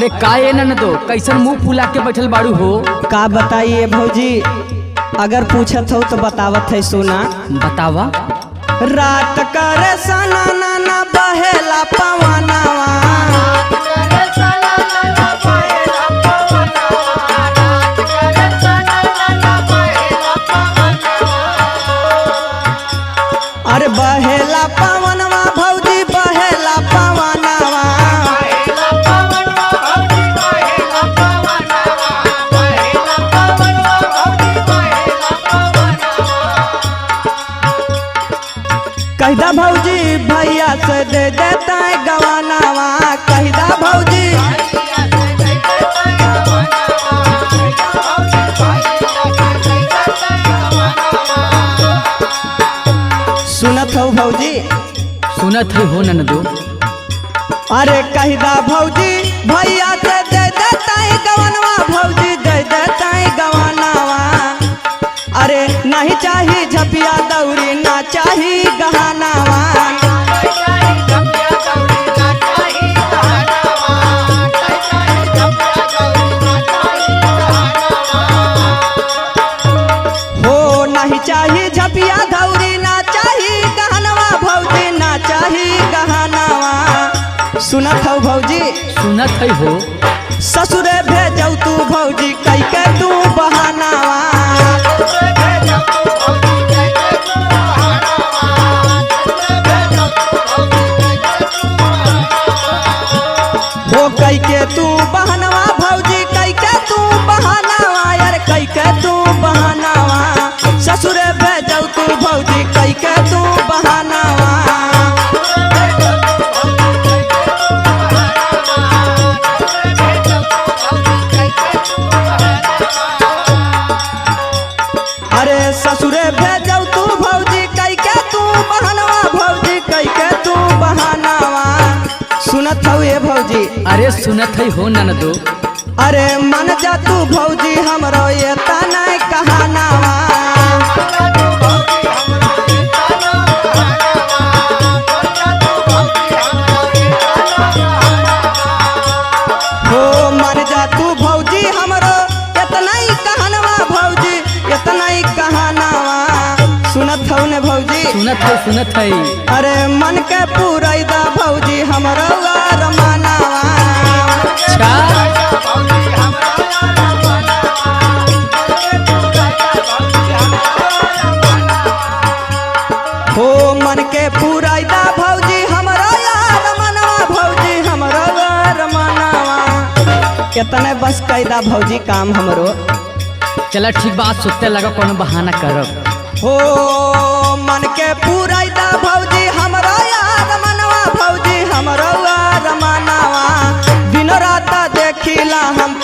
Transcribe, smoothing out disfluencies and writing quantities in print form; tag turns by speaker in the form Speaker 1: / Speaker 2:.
Speaker 1: अरे का ये ननदो कैसन मुंह फुला के बैठल बाड़ू हो?
Speaker 2: का बताइए भौजी, अगर पूछत हो तो बतावत है सुना।
Speaker 1: बतावा।
Speaker 2: रात करे सना नाना बहेला पवनवा, अरे बहेला पवनवा भौजी बहेला पवनवा, कहदा भौजी भैया से दे देता है गवानावा, कहदा भौजी सुनत हो भौजी?
Speaker 1: सुनत है हो ननदो।
Speaker 2: अरे कहदा भौजी भैया से दे देता है गवानवा, भौजी दे देता है गवानावा, अरे नहीं चाहिए झपिया दौरी ना चाहिए गहनावा, हो नहीं चाहिए झपिया दौरी ना चाहिए गहनवा, भौजी ना चाहिए गहनावा। सुनत हो भौजी?
Speaker 1: सुनत है हो।
Speaker 2: ससुरे भेजौ तू भौजी कई के तू बहानावा, हो कई के तू बहनवा भौजी कई के तू बहानावा, यार कई के तू बहानावा, ससुरे भेजौ तू भौजी कई के तू बहानावा। अरे ससुरे भेजौ तू भौजी कई के तू बहनवा, भौजी कई के तू बहानावा। सुनत हो ये भौजी?
Speaker 1: अरे सुनत है हो ननदो।
Speaker 2: अरे मन जा तू भौजी हमरो ये तना कहानावा, हो मन जा तू भौजी हमरो इतना ही कहनवा, भौजी इतना ही कहानावा। सुनत हो ने भौजी?
Speaker 1: सुनत है सुनत है।
Speaker 2: अरे मन के पूरैदा भौजी हमरो रमानावा,
Speaker 1: अच्छा
Speaker 2: हो मन के पूरैदा भौजी हमरो रमानावा, भौजी हमरो रमानावा। कितने बस कैदा भौजी काम हमरो।
Speaker 1: चला ठीक बात सुनते लगा कोनो बहाना करब।
Speaker 2: हो मन के पूरैदा भौजी हमरो रमानावा, भौजी हमरो रमानावा। दिनो रात देखिला हम